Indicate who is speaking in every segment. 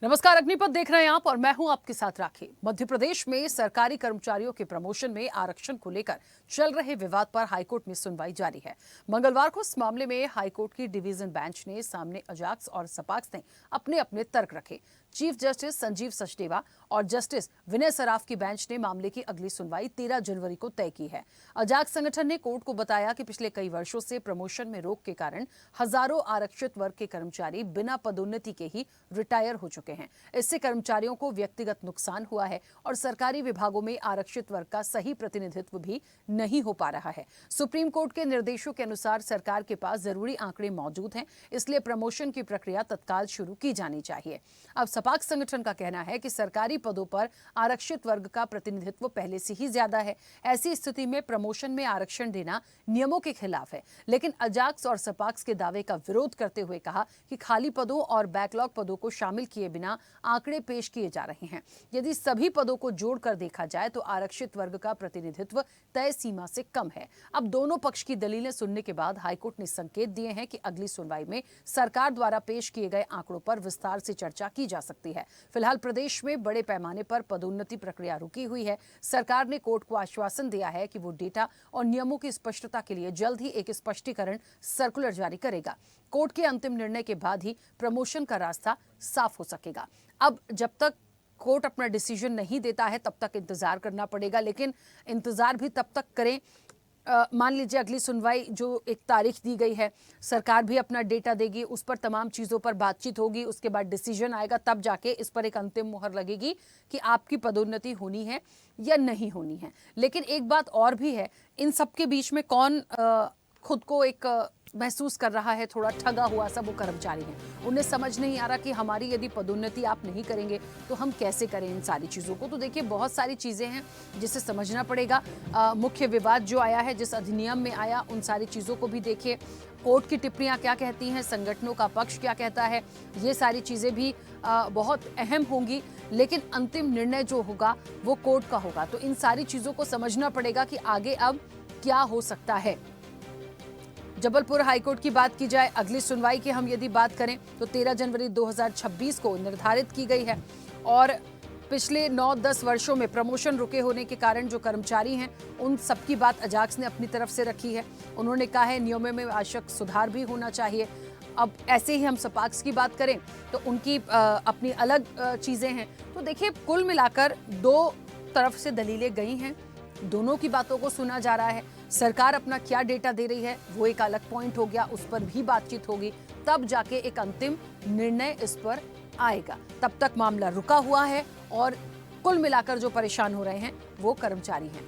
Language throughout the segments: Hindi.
Speaker 1: नमस्कार, अग्निपथ देख रहे हैं आप और मैं हूं आपके साथ राखी। मध्य प्रदेश में सरकारी कर्मचारियों के प्रमोशन में आरक्षण को लेकर चल रहे विवाद पर हाईकोर्ट में सुनवाई जारी है। मंगलवार को इस मामले में हाईकोर्ट की डिवीजन बेंच ने सामने अजाक्स और सपाक्स ने अपने अपने तर्क रखे। चीफ जस्टिस संजीव सचदेवा और जस्टिस विनय सराफ की बेंच ने मामले की अगली सुनवाई 13 जनवरी को तय की है। अजाक्स संगठन ने कोर्ट को बताया कि पिछले कई वर्षों से प्रमोशन में रोक के कारण हजारों आरक्षित वर्ग के कर्मचारी बिना पदोन्नति के ही रिटायर हो चुके हैं। इससे कर्मचारियों को व्यक्तिगत नुकसान हुआ है और सरकारी विभागों में आरक्षित वर्ग का सही प्रतिनिधित्व भी नहीं हो पा रहा है। सुप्रीम कोर्ट के निर्देशों के अनुसार सरकार के पास जरूरी आंकड़े मौजूद हैं, इसलिए प्रमोशन की प्रक्रिया तत्काल शुरू की जानी चाहिए। अब सपाक्स संगठन का कहना है कि सरकारी पदों पर आरक्षित वर्ग का प्रतिनिधित्व पहले से ही ज्यादा है। ऐसी स्थिति में प्रमोशन में आरक्षण देना नियमों के खिलाफ है। लेकिन अजाक्स और सपाक्स के दावे का विरोध करते हुए कहा कि खाली पदों और बैकलॉग पदों को शामिल किए बिना आंकड़े पेश किए जा रहे हैं। यदि सभी पदों को जोड़कर देखा जाए तो आरक्षित वर्ग का प्रतिनिधित्व तय सीमा से कम है। अब दोनों पक्ष की दलीलें सुनने के बाद हाईकोर्ट ने संकेत दिए हैं कि अगली सुनवाई में सरकार द्वारा पेश किए गए आंकड़ों पर विस्तार से चर्चा की जा सकती है। फिलहाल प्रदेश में बड़े पैमाने पर पदोन्नति प्रक्रिया रुकी हुई है। सरकार ने कोर्ट को आश्वासन दिया है कि वो डेटा और नियमों की स्पष्टता के लिए जल्द ही एक स्पष्टीकरण सर्कुलर जारी करेगा। कोर्ट के अंतिम निर्णय के बाद ही प्रमोशन का रास्ता साफ हो सकेगा। अब जब तक कोर्ट अपना डिसीजन नहीं देता है तब तक इंतजार करना पड़ेगा, लेकिन इंतजार भी तब तक करें। मान लीजिए अगली सुनवाई जो एक तारीख दी गई है, सरकार भी अपना डेटा देगी, उस पर तमाम चीज़ों पर बातचीत होगी, उसके बाद डिसीजन आएगा, तब जाके इस पर एक अंतिम मुहर लगेगी कि आपकी पदोन्नति होनी है या नहीं होनी है। लेकिन एक बात और भी है, इन सब के बीच में कौन खुद को एक महसूस कर रहा है थोड़ा ठगा हुआ सा, वो कर्मचारी हैं। उन्हें समझ नहीं आ रहा कि हमारी यदि पदोन्नति आप नहीं करेंगे तो हम कैसे करें इन सारी चीज़ों को। तो देखिए, बहुत सारी चीज़ें हैं जिसे समझना पड़ेगा। मुख्य विवाद जो आया है, जिस अधिनियम में आया, उन सारी चीज़ों को भी देखिए। कोर्ट की टिप्पणियां क्या कहती हैं, संगठनों का पक्ष क्या कहता है, ये सारी चीज़ें भी बहुत अहम होंगी। लेकिन अंतिम निर्णय जो होगा वो कोर्ट का होगा। तो इन सारी चीज़ों को समझना पड़ेगा कि आगे अब क्या हो सकता है। जबलपुर हाईकोर्ट की बात की जाए, अगली सुनवाई की हम यदि बात करें तो 13 जनवरी 2026 को निर्धारित की गई है। और पिछले 9-10 वर्षों में प्रमोशन रुके होने के कारण जो कर्मचारी हैं, उन सबकी बात अजाक्स ने अपनी तरफ से रखी है। उन्होंने कहा है नियमों में आवश्यक सुधार भी होना चाहिए। अब ऐसे ही हम सपाक्स की बात करें तो उनकी अपनी अलग चीज़ें हैं। तो देखिए, कुल मिलाकर दो तरफ से दलीलें गई हैं, दोनों की बातों को सुना जा रहा है। सरकार अपना क्या डेटा दे रही है वो एक अलग पॉइंट हो गया, उस पर भी बातचीत होगी, तब जाके एक अंतिम निर्णय इस पर आएगा। तब तक मामला रुका हुआ है और कुल मिलाकर जो परेशान हो रहे हैं वो कर्मचारी हैं।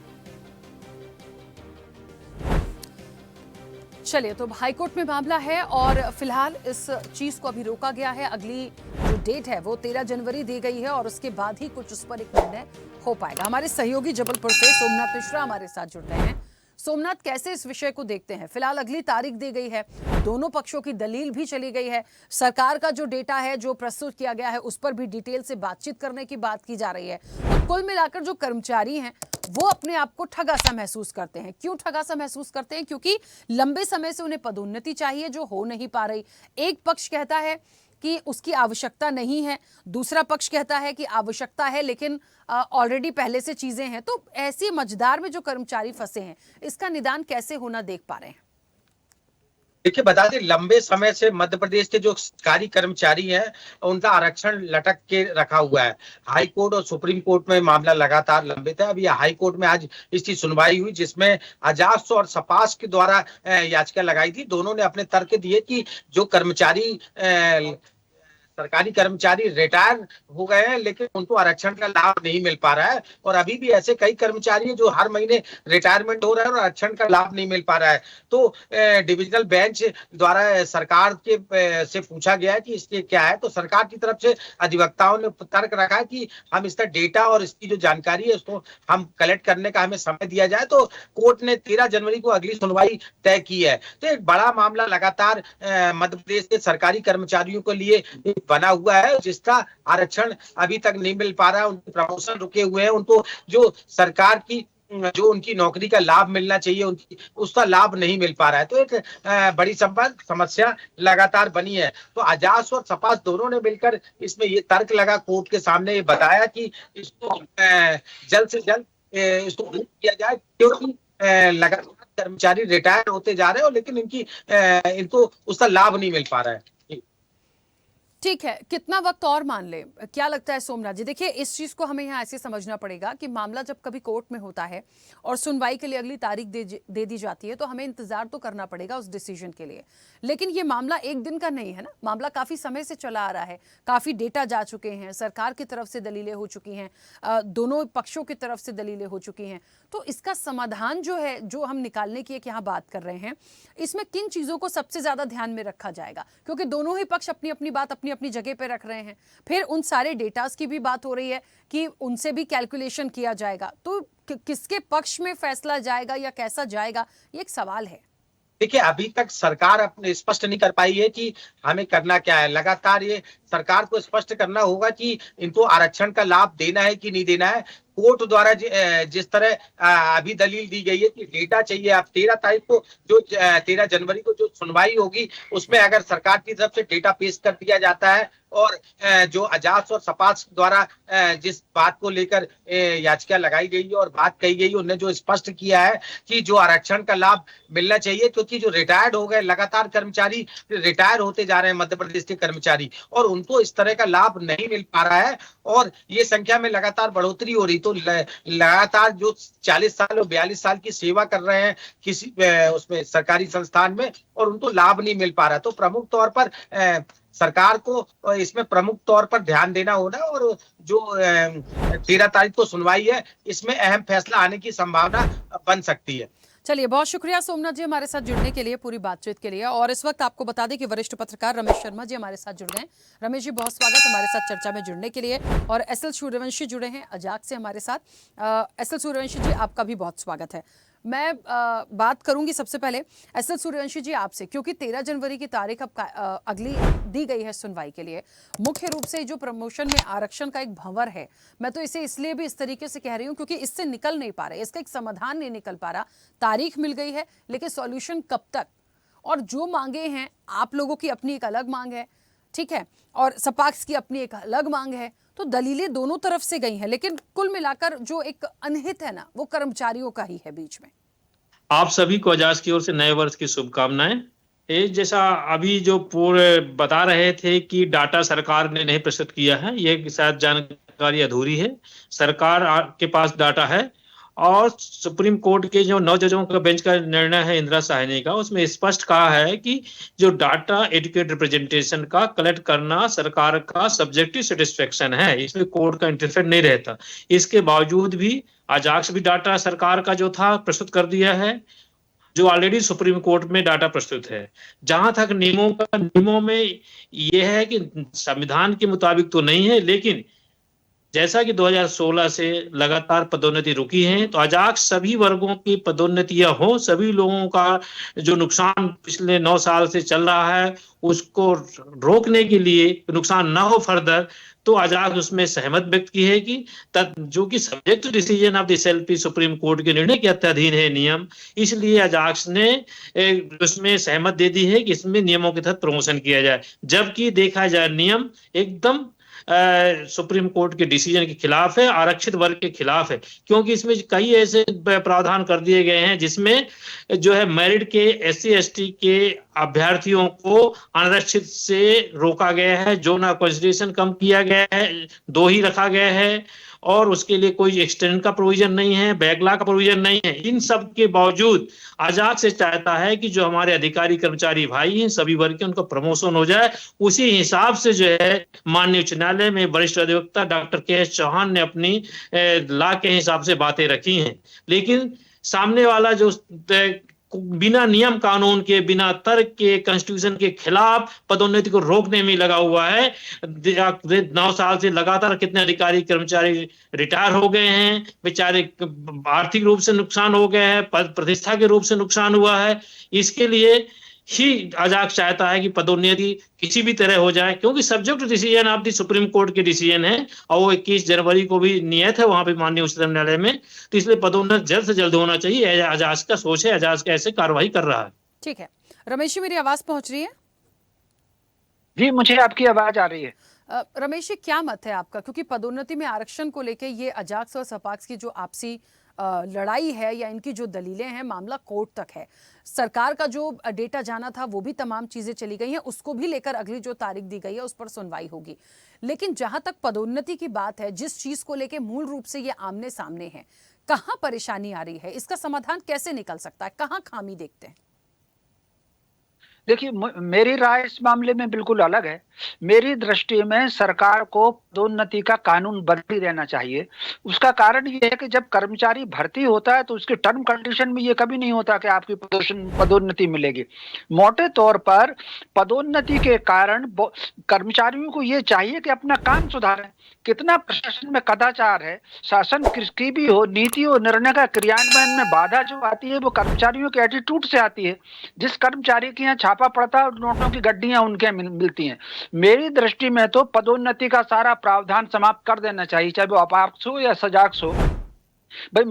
Speaker 1: चलिए, तो हाईकोर्ट में मामला है और फिलहाल इस चीज को अभी रोका गया है। अगली जो डेट है वो 13 जनवरी दी गई है और उसके बाद ही कुछ उस पर एक निर्णय हो पाएगा। हमारे सहयोगी जबलपुर से सोमनाथ मिश्रा हमारे साथ जुड़ रहे हैं। सोमनाथ, कैसे इस विषय को देखते हैं? फिलहाल अगली तारीख दी गई है, दोनों पक्षों की दलील भी चली गई है, सरकार का जो डेटा है जो प्रस्तुत किया गया है उस पर भी डिटेल से बातचीत करने की बात की जा रही है। तो कुल मिलाकर जो कर्मचारी हैं वो अपने आप को ठगा सा महसूस करते हैं। क्यों ठगा सा महसूस करते हैं? क्योंकि लंबे समय से उन्हें पदोन्नति चाहिए जो हो नहीं पा रही। एक पक्ष कहता है कि उसकी आवश्यकता नहीं है, दूसरा पक्ष कहता है कि आवश्यकता है लेकिन ऑलरेडी पहले से चीजें हैं। तो ऐसी मझदार में जो कर्मचारी फंसे हैं, इसका निदान कैसे होना देख पा रहे हैं?
Speaker 2: देखिए, बता दें, लंबे समय से मध्य प्रदेश के जो सरकारी कर्मचारी हैं उनका आरक्षण लटक के रखा हुआ है। हाई कोर्ट और सुप्रीम कोर्ट में मामला लगातार लंबित है। अभी हाई कोर्ट में आज इसकी सुनवाई हुई, जिसमें अजाक्स और सपाक्स के द्वारा याचिका लगाई थी। दोनों ने अपने तर्क दिए कि जो कर्मचारी सरकारी कर्मचारी रिटायर हो गए हैं लेकिन उनको आरक्षण का लाभ नहीं मिल पा रहा है, और अभी भी ऐसे कई कर्मचारी हैं जो हर महीने रिटायरमेंट हो रहा है और आरक्षण का लाभ नहीं मिल पा रहा है। तो डिविजनल बेंच द्वारा सरकार के से पूछा गया है कि इसके क्या है। तो सरकार की तरफ से अधिवक्ताओं ने तर्क रखा है कि हम इसका डेटा और इसकी जो जानकारी है उसको हम कलेक्ट करने का हमें समय दिया जाए। तो कोर्ट ने 13 जनवरी को अगली सुनवाई तय की है। तो एक बड़ा मामला लगातार मध्य प्रदेश के सरकारी कर्मचारियों के लिए बना हुआ है, जिसका आरक्षण अभी तक नहीं मिल पा रहा है। उनके प्रमोशन रुके हुए हैं, उनको जो सरकार की जो उनकी नौकरी का लाभ मिलना चाहिए उनकी उसका लाभ नहीं मिल पा रहा है। तो एक बड़ी समस्या लगातार बनी है। तो अजास और सपास दोनों ने मिलकर इसमें ये तर्क लगा कोर्ट के सामने, ये बताया कि इसको जल्द से जल्द इसको बंद किया जाए, क्योंकि लगातार कर्मचारी रिटायर होते जा रहे हो, लेकिन इनको उसका लाभ नहीं मिल पा रहा है।
Speaker 1: ठीक है, कितना वक्त और मान ले, क्या लगता है सोमनाथ जी? देखिए, इस चीज को हमें यहाँ ऐसे समझना पड़ेगा कि मामला जब कभी कोर्ट में होता है और सुनवाई के लिए अगली तारीख दे दी जाती है, तो हमें इंतजार तो करना पड़ेगा उस डिसीजन के लिए। लेकिन ये मामला एक दिन का नहीं है ना, मामला काफी समय से चला आ रहा है, काफी डेटा जा चुके हैं, सरकार की तरफ से दलीलें हो चुकी हैं, दोनों पक्षों की तरफ से दलीलें हो चुकी हैं। तो इसका समाधान जो है, जो हम निकालने की एक यहाँ बात कर रहे हैं, इसमें किन चीजों को सबसे ज्यादा ध्यान में रखा जाएगा? क्योंकि दोनों ही पक्ष अपनी अपनी बात अपनी अपनी जगह पे रख रहे हैं। फिर उन सारे डेटास की भी बात हो रही है कि उनसे भी कैलकुलेशन किया जाएगा। तो किसके पक्ष में फैसला जाएगा या कैसा जाएगा, ये एक सवाल है।
Speaker 2: देखिए, अभी तक सरकार अपने स्पष्ट नहीं कर पाई है कि हमें करना क्या है। लगातार ये सरकार को स्पष्ट करना होगा कि इनको आरक्षण का लाभ देना है कि नहीं देना है। कोर्ट द्वारा जिस तरह अभी दलील दी गई है कि डेटा चाहिए, अब 13 तारीख को जो 13 जनवरी को जो सुनवाई होगी, उसमें अगर सरकार की तरफ से डेटा पेश कर दिया जाता है और जो अजास और सपास द्वारा जिस बात को लेकर याचिका लगाई गई है और बात कही गई, उन्होंने जो स्पष्ट किया है कि जो आरक्षण का लाभ मिलना चाहिए, क्योंकि जो रिटायर्ड हो गए, लगातार कर्मचारी रिटायर होते जा रहे हैं मध्य प्रदेश के कर्मचारी, और उनको इस तरह का लाभ नहीं मिल पा रहा है और ये संख्या में लगातार बढ़ोतरी हो रही। तो लगातार जो 40 साल और 42 साल की सेवा कर रहे हैं किसी उसमें सरकारी संस्थान में, और उनको लाभ नहीं मिल पा रहा। तो प्रमुख तौर पर सरकार को इसमें प्रमुख तौर पर ध्यान देना होगा, और जो 13 तारीख को सुनवाई है, इसमें अहम फैसला आने की संभावना बन सकती है।
Speaker 1: चलिए, बहुत शुक्रिया सोमनाथ जी हमारे साथ जुड़ने के लिए, पूरी बातचीत के लिए। और इस वक्त आपको बता दें कि वरिष्ठ पत्रकार रमेश शर्मा जी हमारे साथ जुड़ गए हैं। रमेश जी, बहुत स्वागत हमारे साथ चर्चा में जुड़ने के लिए। और एसएल सूर्यवंशी जुड़े हैं अजाक से हमारे साथ। एसएल सूर्यवंशी जी, आपका भी बहुत स्वागत है। मैं बात करूंगी सबसे पहले एसएल सूर्यवंशी जी आपसे, क्योंकि 13 जनवरी की तारीख अब अगली दी गई है सुनवाई के लिए। मुख्य रूप से जो प्रमोशन में आरक्षण का एक भंवर है, मैं तो इसे इसलिए भी इस तरीके से कह रही हूं क्योंकि इससे निकल नहीं पा रहे, इसका एक समाधान नहीं निकल पा रहा। तारीख मिल गई है, लेकिन सॉल्यूशन कब तक? और जो मांगे हैं, आप लोगों की अपनी एक अलग मांग है, ठीक है, और सपाक्स की अपनी एक अलग मांग है। तो दलीलें दोनों तरफ से गई हैं, लेकिन कुल मिलाकर जो एक अनहित है ना, वो कर्मचारियों का ही है बीच में।
Speaker 3: आप सभी को अजाज की ओर से नए वर्ष की शुभकामनाएं। जैसा अभी जो पूरे बता रहे थे कि डाटा सरकार ने नहीं प्रस्तुत किया है, ये शायद जानकारी अधूरी है। सरकार के पास डाटा है, और सुप्रीम कोर्ट के जो 9 जजों का बेंच का निर्णय है इंदिरा साहनी का, उसमें स्पष्ट कहा है कि जो डाटा एडुकेट रिप्रेजेंटेशन का कलेक्ट करना सरकार का सब्जेक्टिव सेटिस्फेक्शन है, इसमें कोर्ट का इंटरफेयर नहीं रहता। इसके बावजूद भी अजाक्स भी डाटा सरकार का जो था प्रस्तुत कर दिया है, जो ऑलरेडी सुप्रीम कोर्ट में डाटा प्रस्तुत है। जहां तक नियमों में यह है कि संविधान के मुताबिक तो नहीं है, लेकिन जैसा कि 2016 से लगातार पदोन्नति रुकी है, तो अजाक्स सभी वर्गों की पदोन्नतियां हो, सभी लोगों का जो नुकसान पिछले 9 साल से चल रहा है उसको रोकने के लिए, नुकसान ना हो फर्दर, तो अजाक्स उसमें सहमत व्यक्त की है कि जो कि subject to decision of the SLP supreme court के निर्णय के अधीन है नियम, इसलिए अजाक्स ने उसमें सहमत दे दी है कि इसमें नियमों के तहत प्रमोशन किया जाए। जबकि देखा जाए नियम एकदम सुप्रीम कोर्ट के डिसीजन के खिलाफ है, आरक्षित वर्ग के खिलाफ है, क्योंकि इसमें कई ऐसे प्रावधान कर दिए गए हैं जिसमें जो है मेरिट के एससी एसटी के अभ्यर्थियों को अनारक्षित से रोका गया है, जो ना कंसिडरेशन कम किया गया है, 2 ही रखा गया है, और उसके लिए कोई एक्सटेंड का प्रोविजन नहीं है, बैकलॉग का प्रोविजन नहीं है। इन सब के बावजूद आजाद से चाहता है कि जो हमारे अधिकारी कर्मचारी भाई हैं सभी वर्ग के, उनको प्रमोशन हो जाए। उसी हिसाब से जो है माननीय उच्च न्यायालय में वरिष्ठ अधिवक्ता डॉक्टर के.एस. चौहान ने अपनी लॉ के हिसाब से बातें रखी हैं, लेकिन सामने वाला जो बिना नियम कानून के, बिना तर्क के, कॉन्स्टिट्यूशन के खिलाफ पदोन्नति को रोकने में लगा हुआ है। 9 साल से लगातार कितने अधिकारी कर्मचारी रिटायर हो गए हैं, बेचारे आर्थिक रूप से नुकसान हो गए हैं, प्रतिष्ठा के रूप से नुकसान हुआ है। इसके लिए ही अजाक चाहता है कि पदोन्नति किसी भी तरह हो जाए, क्योंकि subject decision of the supreme court के डिसीजन है और वो 21 जनवरी को भी नियत है वहां पे माननीय उच्चतम न्यायालय में। तो इसलिए पदोन्नति जल्द से जल्द होना चाहिए। अजाज का सोच है, अजाज कैसे कार्रवाई कर रहा है।
Speaker 1: ठीक है रमेश जी, मेरी आवाज पहुंच रही है?
Speaker 4: जी, मुझे आपकी आवाज आ रही है।
Speaker 1: रमेश जी, क्या मत है आपका, क्योंकि पदोन्नति में आरक्षण को लेके ये अजाक्स और सपाक्स की जो आपसी लड़ाई है या इनकी जो दलीलें हैं, मामला कोर्ट तक है। सरकार का जो डेटा जाना था वो भी तमाम चीजें चली गई हैं, उसको भी लेकर अगली जो तारीख दी गई है उस पर सुनवाई होगी। लेकिन जहां तक पदोन्नति की बात है, जिस चीज को लेके मूल रूप से ये आमने सामने है, कहाँ परेशानी आ रही है, इसका समाधान कैसे निकल सकता है, कहाँ खामी देखते हैं?
Speaker 4: देखिए, मेरी राय इस मामले में बिल्कुल अलग है। मेरी दृष्टि में सरकार को पदोन्नति का कानून बदल ही देना चाहिए। उसका कारण ये है कि जब कर्मचारी भर्ती होता है तो उसके टर्म कंडीशन में ये कभी नहीं होता कि आपकी पदोन्नति मिलेगी। मोटे तौर पर पदोन्नति के कारण कर्मचारियों को ये चाहिए कि अपना काम सुधारें। कितना प्रशासन में कदाचार है, शासन की भी हो, नीति और निर्णय का क्रियान्वयन में बाधा जो आती है वो कर्मचारियों के एटीट्यूड से आती है। जिस कर्मचारी के यहाँ छापा पड़ता है और नोटों की गड्डियां उनके मिलती हैं। मेरी दृष्टि में तो पदोन्नति का सारा प्रावधान समाप्त कर देना चाहिए, चाहे वो अपाक्ष हो या सजाक्ष हो। भाई,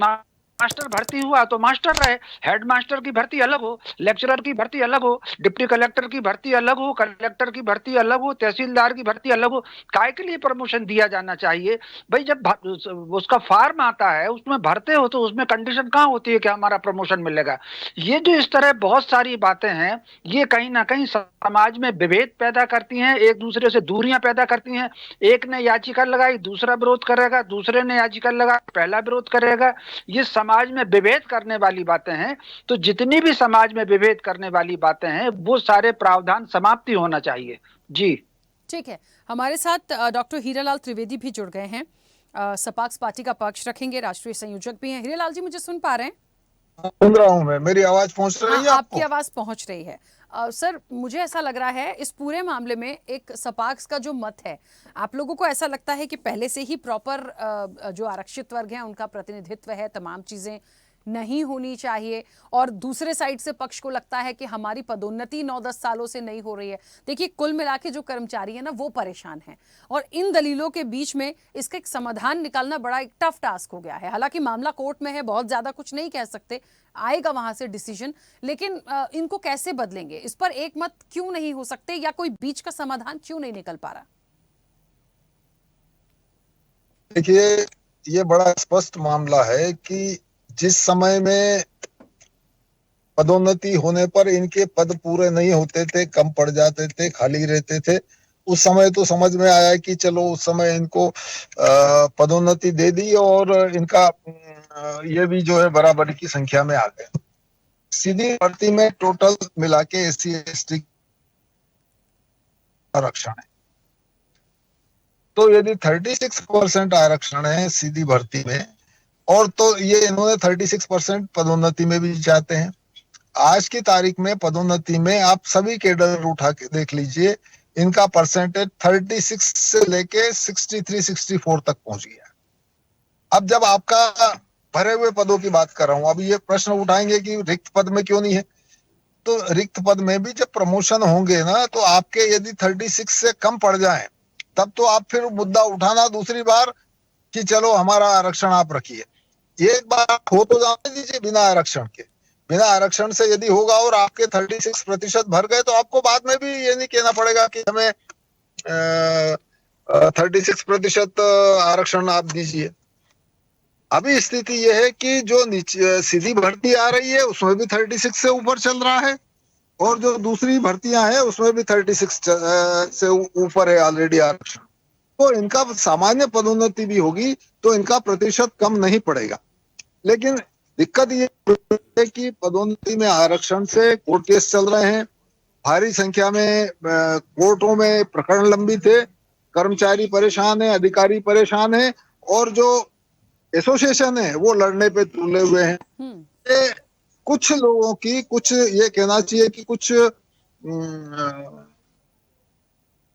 Speaker 4: मास्टर भर्ती हुआ तो मास्टर रहे, हेड मास्टर की भर्ती अलग हो, लेक्चरर की भर्ती अलग हो, डिप्टी कलेक्टर की भर्ती अलग हो, कलेक्टर की भर्ती अलग हो, तहसीलदार की भर्ती अलग हो। काय के लिए प्रमोशन दिया जाना चाहिए? भाई, जब उसका फॉर्म आता है उसमें भरते हो तो उसमें कंडीशन कहाँ होती है कि हमारा प्रमोशन मिलेगा? ये जो इस तरह बहुत सारी बातें हैं, ये कहीं ना कहीं समाज में विभेद पैदा करती हैं, एक दूसरे से दूरियां पैदा करती हैं। एक ने याचिका लगाई, दूसरा विरोध करेगा, दूसरे ने याचिका लगाई, पहला विरोध करेगा। ये समाज में विभेद करने वाली बातें हैं। तो जितनी भी समाज में विभेद करने वाली बातें हैं वो सारे प्रावधान समाप्ति होना चाहिए। जी
Speaker 1: ठीक है, हमारे साथ डॉक्टर हीरालाल त्रिवेदी भी जुड़ गए हैं, सपाक्स पार्टी का पक्ष रखेंगे, राष्ट्रीय संयोजक भी हैं। हीरालाल जी, मुझे सुन पा रहे हैं?
Speaker 5: सुन रहा हूं मैं, मेरी आवाज पहुंच रही है?
Speaker 1: आपकी आवाज पहुंच रही है। सर, मुझे ऐसा लग रहा है इस पूरे मामले में एक सपाक्स का जो मत है, आप लोगों को ऐसा लगता है कि पहले से ही प्रॉपर जो आरक्षित वर्ग है उनका प्रतिनिधित्व है, तमाम चीजें नहीं होनी चाहिए, और दूसरे साइड से पक्ष को लगता है कि हमारी पदोन्नति 9-10 सालों से नहीं हो रही है। देखिए, कुल मिला के जो कर्मचारी है ना वो परेशान है, और इन दलीलों के बीच में इसका एक समाधान निकालना बड़ा एक टफ टास्क हो गया है। हालांकि मामला कोर्ट में है, बहुत ज्यादा कुछ नहीं कह सकते, आएगा वहां से डिसीजन, लेकिन इनको कैसे बदलेंगे, इस पर एक मत क्यों नहीं हो सकते, या कोई बीच का समाधान क्यों नहीं निकल पा रहा?
Speaker 5: देखिए, ये बड़ा स्पष्ट मामला है कि जिस समय में पदोन्नति होने पर इनके पद पूरे नहीं होते थे, कम पड़ जाते थे, खाली रहते थे, उस समय तो समझ में आया कि चलो उस समय इनको पदोन्नति दे दी और इनका ये भी जो है बराबरी की संख्या में आ गए। सीधी भर्ती में टोटल मिला के एससी एसटी आरक्षण है, तो यदि 36% आरक्षण है सीधी भर्ती में, और तो ये इन्होंने 36% पदोन्नति में भी चाहते हैं। आज की तारीख में पदोन्नति में आप सभी कैडर उठा के देख लीजिए, इनका परसेंटेज 36 से लेके 63-64 तक पहुंच गया। अब जब आपका भरे हुए पदों की बात कर रहा हूं, अब ये प्रश्न उठाएंगे कि रिक्त पद में क्यों नहीं है, तो रिक्त पद में भी जब प्रमोशन होंगे ना, तो आपके यदि 36 से कम पड़ जाए तब तो आप फिर मुद्दा उठाना दूसरी बार कि चलो हमारा आरक्षण आप रखिए। एक बार हो तो जाने दीजिए बिना आरक्षण के। बिना आरक्षण से यदि होगा और आपके 36% भर गए तो आपको बाद में भी ये नहीं कहना पड़ेगा कि हमें 36% आरक्षण आप दीजिए। अभी स्थिति यह है कि जो सीधी भर्ती आ रही है उसमें भी 36 से ऊपर चल रहा है, और जो दूसरी भर्तियां हैं उसमें भी 36 से ऊपर है ऑलरेडी आरक्षण। तो इनका सामान्य पदोन्नति भी होगी तो इनका प्रतिशत कम नहीं पड़ेगा। लेकिन दिक्कत ये है कि पदोन्नति में आरक्षण से कोर्ट केस चल रहे हैं, भारी संख्या में कोर्टों में प्रकरण लंबित है, कर्मचारी परेशान है, अधिकारी परेशान है, और जो एसोसिएशन है वो लड़ने पे तुले हुए हैं। कुछ लोगों की, कुछ ये कहना चाहिए कि कुछ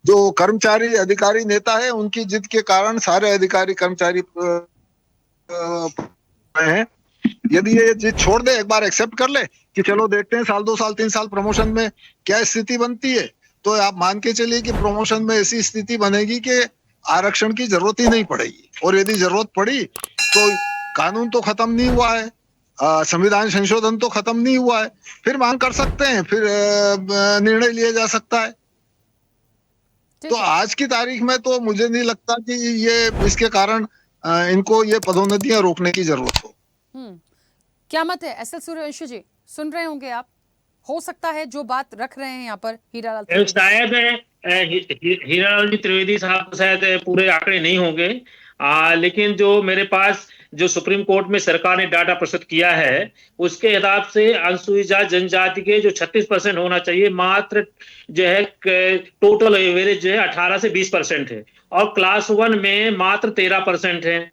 Speaker 5: जो कर्मचारी अधिकारी नेता है उनकी जिद के कारण सारे अधिकारी कर्मचारी हैं, यदि ये चीज छोड़ दे, एक बार एक्सेप्ट कर ले कि चलो देखते हैं साल 2 साल 3 साल प्रमोशन में क्या स्थिति बनती है, तो आप मान के चलिए कि प्रमोशन में ऐसी स्थिति बनेगी कि आरक्षण की जरूरत ही नहीं पड़ेगी। और यदि जरूरत पड़ी तो कानून तो खत्म नहीं हुआ है, संविधान संशोधन तो खत्म नहीं हुआ है, फिर मांग कर सकते हैं, फिर निर्णय लिया जा सकता है। तो आज की तारीख में तो मुझे नहीं लगता कि ये इसके कारण इनको ये पदोन्नतियां रोकने की जरूरत हो।
Speaker 1: क्या मत है एसएल सूर्यवंशी जी, सुन रहे होंगे आप, हो सकता है जो बात रख रहे हैं यहाँ पर हीरालाल
Speaker 3: शायद हीरालाल जी त्रिवेदी साहब को शायद पूरे आंकड़े नहीं होंगे, लेकिन जो मेरे पास जो सुप्रीम कोर्ट में सरकार ने डाटा प्रस्तुत किया है उसके हिसाब से अनुसूचित जनजाति के जो 36% होना चाहिए, मात्र जो है टोटल एवरेज जो है 18 से 20% है, और क्लास 1 में मात्र 13% है,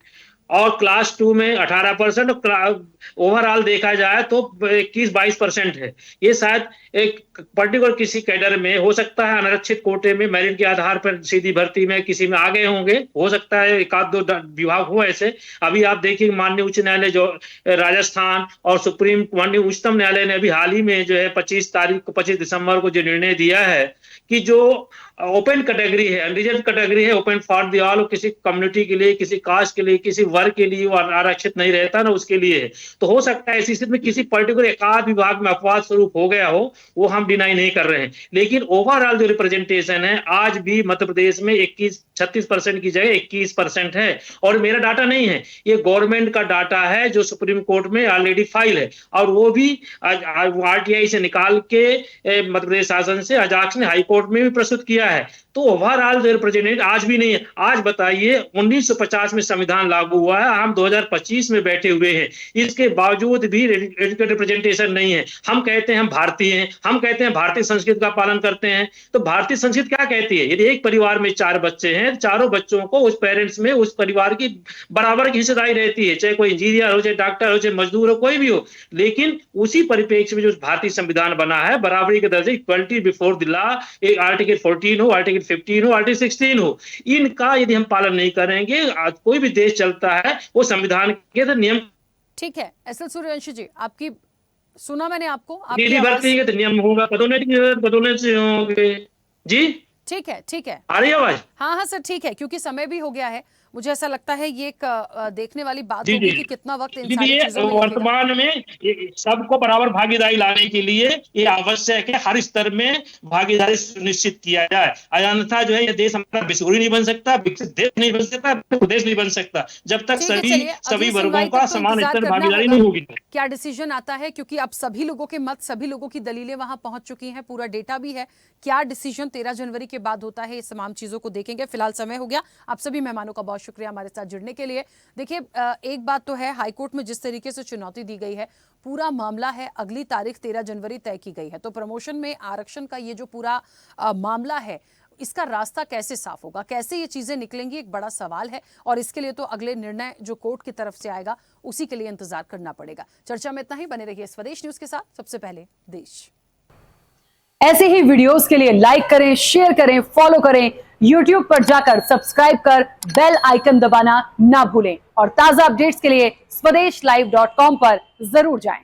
Speaker 3: और क्लास 2 में 18%, और ओवरऑल देखा जाए तो 21-22% है। ये शायद एक पर्टिकुलर किसी कैडर में हो सकता है, अनारक्षित कोटे में मेरिट के आधार पर सीधी भर्ती में किसी में आ गए होंगे, हो सकता है एक आध दो विभाग हो ऐसे। अभी आप देखिए माननीय उच्च न्यायालय जो राजस्थान और माननीय उच्चतम न्यायालय ने अभी हाल ही में जो है 25 दिसंबर को जो निर्णय दिया है कि जो ओपन कैटेगरी है, अनरिजर्व कैटेगरी है, ओपन फॉर द ऑल, किसी कम्युनिटी के लिए, किसी कास्ट के लिए, किसी वर्ग के लिए वो आरक्षित नहीं रहता ना, उसके लिए है। तो हो सकता है ऐसी स्थिति में किसी पर्टिकुलर एकाध विभाग में अपवाद स्वरूप हो गया हो, वो हम डिनाई नहीं कर रहे हैं, लेकिन ओवरऑल जो रिप्रेजेंटेशन है आज भी मध्य प्रदेश में 36% की जगह 21% है। और मेरा डाटा नहीं है, ये गवर्नमेंट का डाटा है जो सुप्रीम कोर्ट में ऑलरेडी फाइल है, और वो भी आरटीआई से निकाल के मध्य प्रदेश शासन से अजाक्स ने हाईकोर्ट में भी प्रस्तुत किया है। तो ओवरऑल जो रिप्रेजेंटेटिव आज भी नहीं है। आज बताइए 1950 में संविधान लागू हुआ है, हम 2025 में बैठे हुए हैं, इसके बावजूद भी रिप्रेजेंटेशन नहीं है। हम कहते हैं हम भारतीय हैं, हम कहते हैं भारतीय संस्कृति का पालन करते हैं, तो भारतीय संस्कृति क्या कहती है? यदि एक परिवार में 4 बच्चे हैं, चारों बच्चों को उस पेरेंट्स में उस परिवार की बराबर की हिस्सेदारी रहती है, चाहे कोई इंजीनियर हो, चाहे डॉक्टर हो, चाहे मजदूर हो, कोई भी हो। लेकिन उसी परिप्रेक्ष्य में जो भारतीय संविधान बना है, बराबरी के दर्जे, इक्वलिटी बिफोर द लॉ, एक आर्टिकल 14 हो, आर्टिकल 15 हो, आर्टिकल 16 हो, इनका यदि हम पालन नहीं करेंगे, आज कोई भी देश चलता है वो संविधान के नियम।
Speaker 1: ठीक है एसएल सूर्यवंशी जी, आपकी सुना मैंने आपको,
Speaker 3: भर्ती के नियम होगा, पदोन्नति होंगे जी।
Speaker 1: ठीक है
Speaker 3: आ रही आवाज?
Speaker 1: हाँ सर, ठीक है, क्योंकि समय भी हो गया है। मुझे ऐसा लगता है ये एक देखने वाली बात होगी कि कितना वक्त इन सारी चीजों में
Speaker 3: वर्तमान में सबको बराबर भागीदारी लाने के लिए ये आवश्यक है, हर स्तर में भागीदारी सुनिश्चित किया जाए। अन्यथा जो है ये देश हमारा विश्वगुरु नहीं बन सकता, विकसित देश नहीं बन सकता, प्रदेश नहीं बन सकता, जब तक सभी वर्गों का समान स्तर भागीदारी नहीं होगी।
Speaker 1: क्या डिसीजन आता है, क्योंकि अब सभी लोगों के मत, सभी लोगों की दलीलें वहां पहुंच चुकी हैं, पूरा डेटा भी है। क्या डिसीजन 13 जनवरी के बाद होता है, इस तमाम चीजों को देखेंगे। फिलहाल समय हो गया। आप सभी मेहमानों का बहुत शुक्रिया हमारे साथ जुड़ने के लिए। देखिए एक बात तो है, हाईकोर्ट में जिस तरीके से चुनौती दी गई है, पूरा मामला है, अगली तारीख 13 जनवरी तय की गई है, तो प्रमोशन में आरक्षण का ये जो पूरा मामला है, इसका रास्ता कैसे साफ होगा, कैसे ये चीजें निकलेंगी, एक बड़ा सवाल है। और इसके लिए तो अगले निर्णय जो कोर्ट की तरफ से आएगा उसी के लिए इंतजार करना पड़ेगा। चर्चा में इतना ही, बने रहिए स्वदेश न्यूज के साथ। सबसे पहले देश। ऐसे ही वीडियोस के लिए लाइक करें, शेयर करें, फॉलो करें, YouTube पर जाकर सब्सक्राइब कर बेल आइकन दबाना ना भूलें, और ताजा अपडेट्स के लिए swedeshlive.com पर जरूर जाएं।